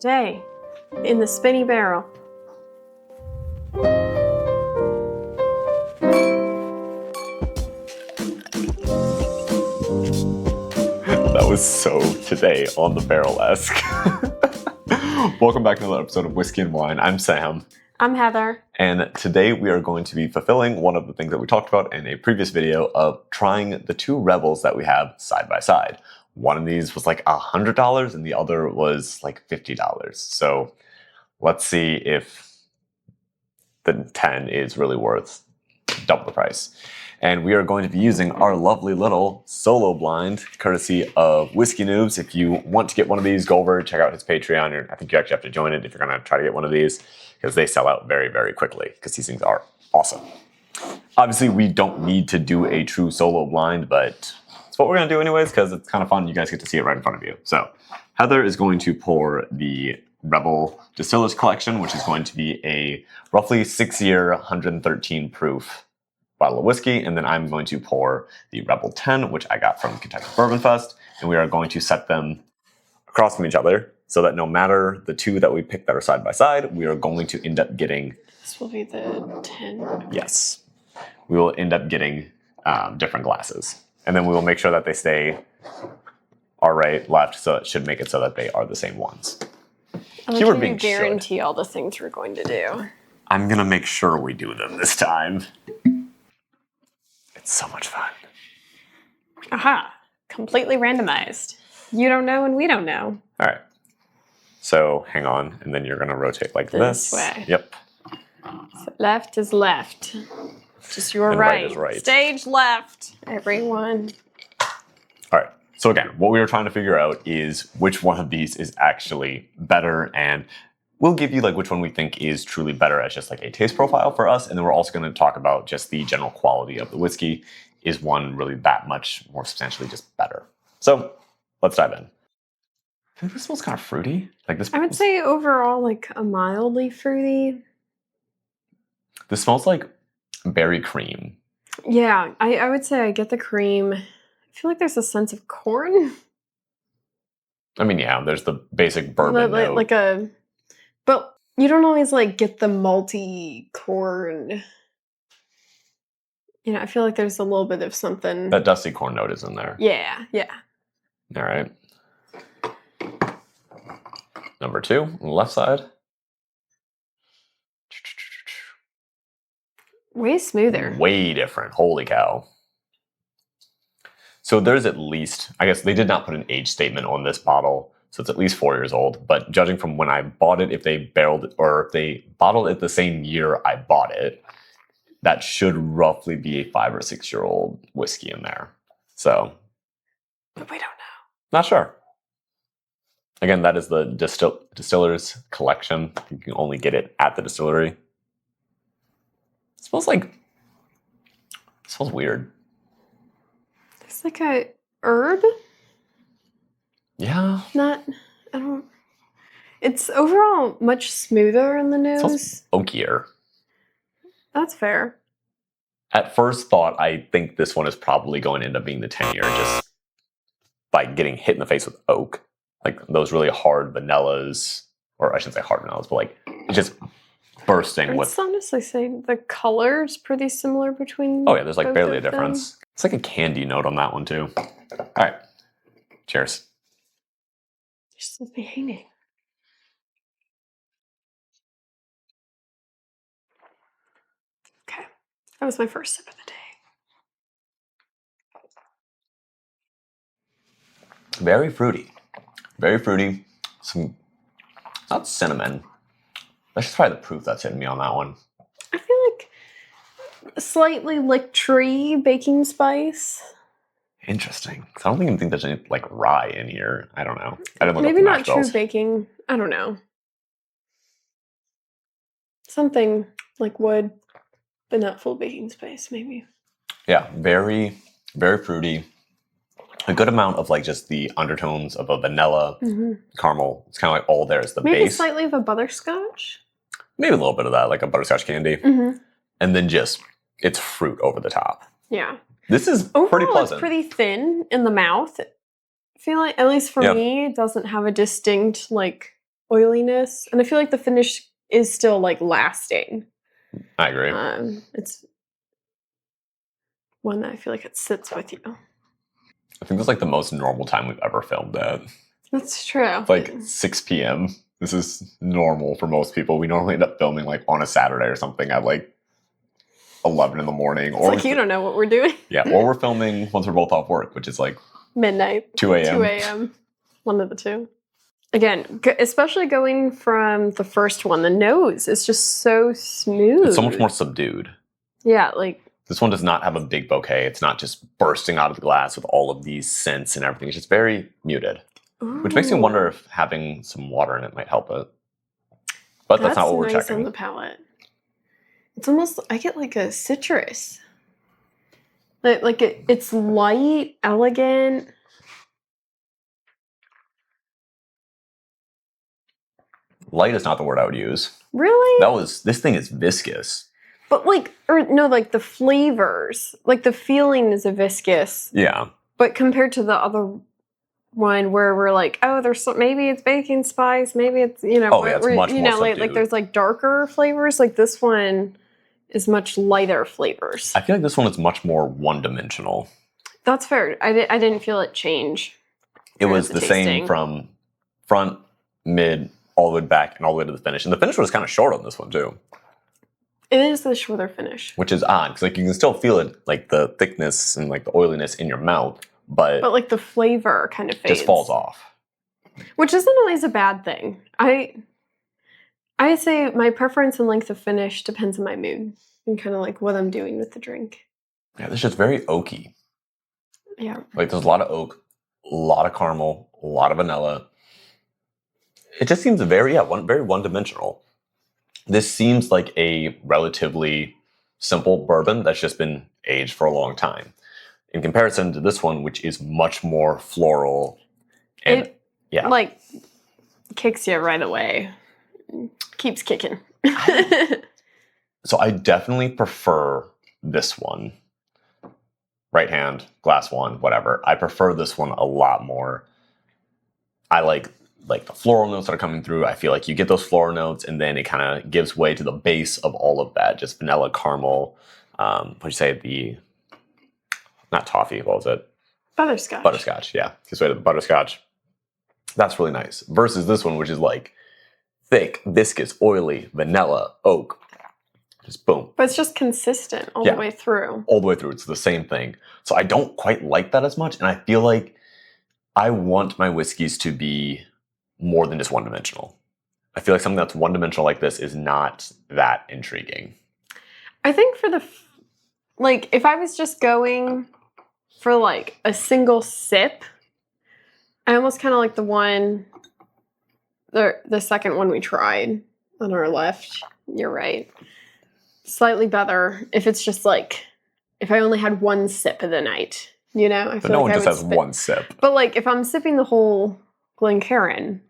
day in the spinny barrel. That was so today on the barrel-esque. Welcome back to another episode of Whiskey and Wine. I'm Sam. I'm Heather. And today we are going to be fulfilling one of the things that we talked about in a previous video of trying the two Rebels that we have side by side. One of these was like $100 and the other was like $50. So let's see if the 10 is really worth double the price. And we are going to be using our lovely little solo blind, courtesy of Whiskey Noobs. If you want to get one of these, go over, check out his Patreon. I think you actually have to join it if you're going to try to get one of these, because they sell out very, very quickly, because these things are awesome. Obviously, we don't need to do a true solo blind, but it's what we're going to do anyways, because it's kind of fun. You guys get to see it right in front of you. So Heather is going to pour the Rebel Distillers Collection, which is going to be a roughly 6-year, 113 proof bottle of whiskey, and then I'm going to pour the Rebel 10, which I got from Kentucky Bourbon Fest, and we are going to set them across from each other so that no matter the two that we pick that are side by side, we are going to end up getting... This will be the 10. Yes. We will end up getting different glasses. And then we will make sure that they stay our right, left, so it should make it so that they are the same ones. Keyword being guarantee all the things we're going to do. I'm going to make sure we do them this time. It's so much fun. Aha. Completely randomized. You don't know and we don't know. All right. So hang on, and then you're going to rotate like this. Way. Yep. So left is left. Just your and right. Right is right. Stage left, everyone. All right. So again, what we were trying to figure out is which one of these is actually better, and we'll give you like which one we think is truly better as just like a taste profile for us, and then we're also going to talk about just the general quality of the whiskey. Is one really that much more substantially just better? So let's dive in. I think this smells kind of fruity. Like this. I would say overall like a mildly fruity. This smells like berry cream. Yeah, I would say I get the cream. I feel like there's a sense of corn. I mean, yeah, there's the basic bourbon note. But you don't always like get the malty corn. You know, I feel like there's a little bit of something. That dusty corn note is in there. Yeah, yeah. All right. Number 2, on the left side. Way smoother. Way different. Holy cow. So there's at least, I guess they did not put an age statement on this bottle, so it's at least 4 years old. But judging from when I bought it, if they barreled it, or if they bottled it the same year I bought it, that should roughly be a 5 or 6 year old whiskey in there. So, but we don't know. Not sure. Again, that is the Distillers Collection. You can only get it at the distillery. It smells weird. It's like a herb. Yeah. It's overall much smoother in the nose. It smells oakier. That's fair. At first thought, I think this one is probably going to end up being the 10-year just by getting hit in the face with oak. Like those really hard vanillas, or I shouldn't say hard vanillas, but like just bursting with... I'd honestly say the color's pretty similar between... Oh yeah, there's like barely a difference. It's like a candy note on that one too. All right. Cheers. Just leave me hanging. Okay. That was my first sip of the day. Very fruity. Very fruity. Some... Not cinnamon. That's just probably the proof that's hitting me on that one. I feel like slightly like tree baking spice. Interesting. I don't even think there's any like rye in here. I don't know. I didn't look Maybe up the not mash bills. true baking. I don't know. Something like wood, but not full baking spice, maybe. Yeah, very, very fruity. A good amount of like just the undertones of a vanilla, caramel. It's kind of like all there is the maybe base. Slightly of a butterscotch. Maybe a little bit of that, like a butterscotch candy. And then just, it's fruit over the top. Yeah. This is overall, pretty pleasant. It's pretty thin in the mouth. I feel like, at least for me, it doesn't have a distinct, like, oiliness, and I feel like the finish is still like lasting. I agree. It's one that I feel like it sits with you. I think that's like the most normal time we've ever filmed at. That's true. It's like 6 p.m. This is normal for most people. We normally end up filming like on a Saturday or something at like 11 in the morning. It's like you don't know what we're doing. Yeah, or we're filming once we're both off work, which is like midnight, 2 a.m. 2 a.m. One of the two. Again, especially going from the first one, the nose is just so smooth. It's so much more subdued. Yeah, like this one does not have a big bouquet. It's not just bursting out of the glass with all of these scents and everything. It's just very muted. Ooh. Which makes me wonder if having some water in it might help it. But that's not what we're nice checking. On the palate. It's almost, I get like a citrus. It's light, elegant. Light is not the word I would use. Really? This thing is viscous. But like the flavors, like the feeling is a viscous. Yeah. But compared to the other one where we're like, oh, maybe it's baking spice, maybe it's, it's much more like there's like darker flavors. Like this one is much lighter flavors. I feel like this one is much more one-dimensional. That's fair. I didn't feel it change. It was the same from front, mid, all the way back, and all the way to the finish. And the finish was kind of short on this one too. It is the shorter finish, which is odd because like you can still feel it, like the thickness and like the oiliness in your mouth, but like the flavor kind of fades. Just falls off, which isn't always a bad thing. I say my preference and length of finish depends on my mood and kind of like what I'm doing with the drink. Yeah, this is just very oaky. Yeah, like there's a lot of oak, a lot of caramel, a lot of vanilla. It just seems very one-dimensional. This seems like a relatively simple bourbon that's just been aged for a long time. In comparison to this one, which is much more floral. And like kicks you right away. Keeps kicking. So I definitely prefer this one. Right hand, glass one, whatever. I prefer this one a lot more. I like the floral notes that are coming through. I feel like you get those floral notes and then it kind of gives way to the base of all of that. Just vanilla, caramel, what'd you say? Not toffee, what was it? Butterscotch. Butterscotch, yeah. Gives way to the butterscotch. That's really nice. Versus this one, which is like thick, viscous, oily, vanilla, oak. Just boom. But it's just consistent all the way through. All the way through. It's the same thing. So I don't quite like that as much. And I feel like I want my whiskeys to be more than just one-dimensional. I feel like something that's one-dimensional like this is not that intriguing. I think for if I was just going for like a single sip, I almost kind of like the second one we tried on our left. You're right. Slightly better if it's just like, if I only had one sip of the night, I feel but no one just has one sip. But like if I'm sipping the whole Glencairn,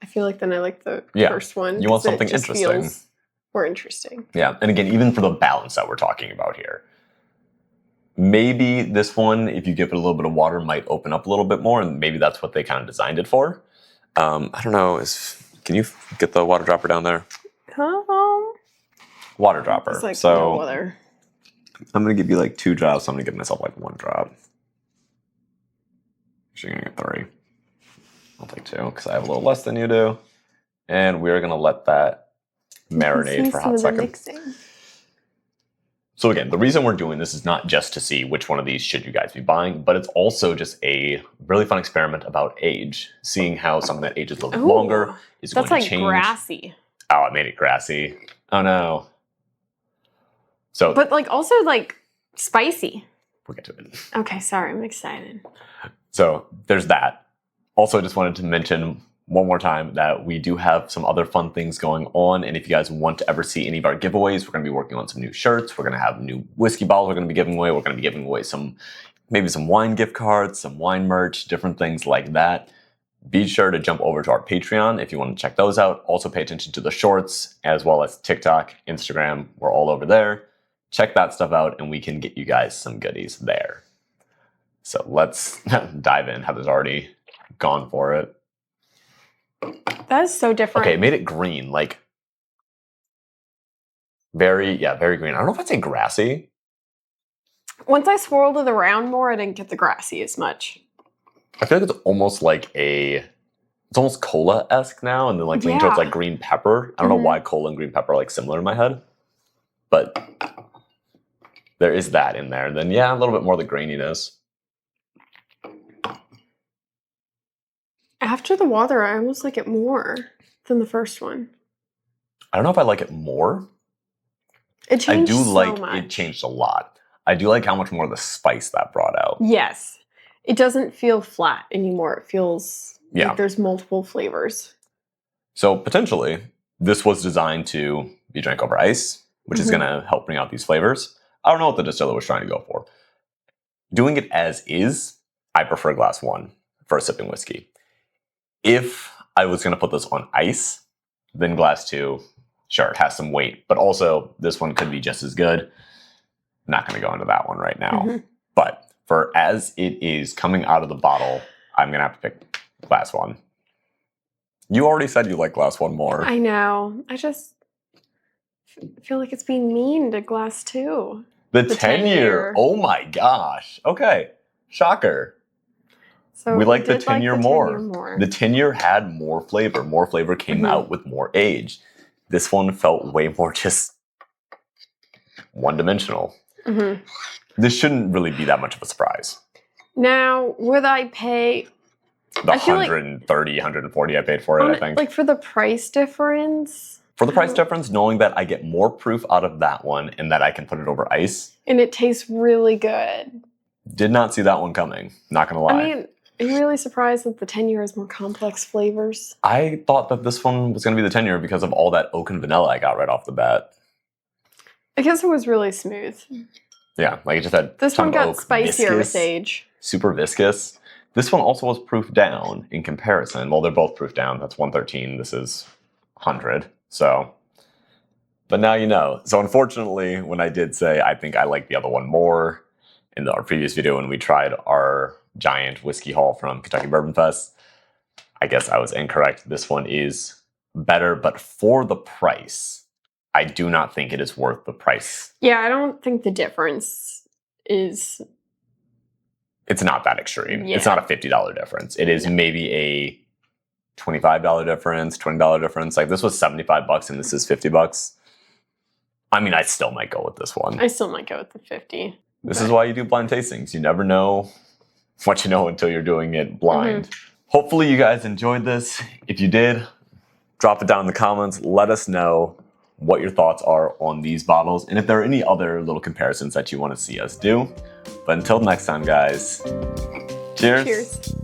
I feel like then I like the first one. You want something interesting. Feels more interesting. Yeah, and again, even for the balance that we're talking about here. Maybe this one, if you give it a little bit of water, might open up a little bit more, and maybe that's what they kind of designed it for. I don't know. Can you get the water dropper down there? Water dropper. It's like so no water. I'm going to give you like 2 drops. I'm going to give myself like 1 drop. Actually, going to get 3. I'll take 2 because I have a little less than you do. And we're going to let that marinate for a hot second. So again, the reason we're doing this is not just to see which one of these should you guys be buying, but it's also just a really fun experiment about age. Seeing how something that ages a little bit longer is going to change. That's like grassy. Oh, I made it grassy. Oh no. So, but like also like spicy. We'll get to it. Okay, sorry, I'm excited. So there's that. Also, just wanted to mention one more time that we do have some other fun things going on. And if you guys want to ever see any of our giveaways, we're going to be working on some new shirts. We're going to have new whiskey bottles we're going to be giving away. We're going to be giving away maybe some wine gift cards, some wine merch, different things like that. Be sure to jump over to our Patreon if you want to check those out. Also pay attention to the shorts as well as TikTok, Instagram. We're all over there. Check that stuff out and we can get you guys some goodies there. So let's dive in. Heather's already gone for it. That is so different. Okay, it made it green, like very green. I don't know if I'd say grassy. Once I swirled it around more, I didn't get the grassy as much. I feel like it's almost like it's almost cola-esque now, and then like leaning towards like green pepper. I don't know why cola and green pepper are like similar in my head, but there is that in there. And then a little bit more of the graininess. After the water, I almost like it more than the first one. I don't know if I like it more. It changed It changed a lot. I do like how much more of the spice that brought out. Yes. It doesn't feel flat anymore. It feels like there's multiple flavors. So potentially, this was designed to be drank over ice, which is going to help bring out these flavors. I don't know what the distiller was trying to go for. Doing it as is, I prefer glass 1 for a sipping whiskey. If I was going to put this on ice, then glass 2, sure, it has some weight. But also, this one could be just as good. Not going to go into that one right now. But for as it is coming out of the bottle, I'm going to have to pick glass 1. You already said you like glass 1 more. I know. I just feel like it's being mean to glass 2. The 10-year. Oh my gosh. Okay. Shocker. So we like the 10-year more. 10-year more. The 10-year had more flavor. More flavor came out with more age. This one felt way more just one-dimensional. This shouldn't really be that much of a surprise. Now, would I pay the 130, 140 I paid for it, I think. Like for the price difference? For the price difference, knowing that I get more proof out of that one and that I can put it over ice. And it tastes really good. Did not see that one coming, not going to lie. I mean, I'm really surprised that the 10-year has more complex flavors. I thought that this one was going to be the 10-year because of all that oak and vanilla I got right off the bat. I guess it was really smooth. Yeah, like it just had this one got oak, spicier viscous, with age. Super viscous. This one also was proof down in comparison. Well, they're both proof down. That's 113. This is 100. So, but now you know. So unfortunately, when I did say I think I like the other one more in our previous video when we tried our giant whiskey haul from Kentucky Bourbon Fest, I guess I was incorrect. This one is better, but for the price, I do not think it is worth the price. Yeah, I don't think the difference is... It's not that extreme. Yeah. It's not a $50 difference. It is maybe a $25 difference, $20 difference. Like this was $75 and this is $50. I mean, I still might go with this one. I still might go with the 50. This is why you do blind tastings. You never know what you know until you're doing it blind. Hopefully you guys enjoyed this. If you did, drop it down in the comments. Let us know what your thoughts are on these bottles and if there are any other little comparisons that you want to see us do. But until next time, guys, cheers. Cheers.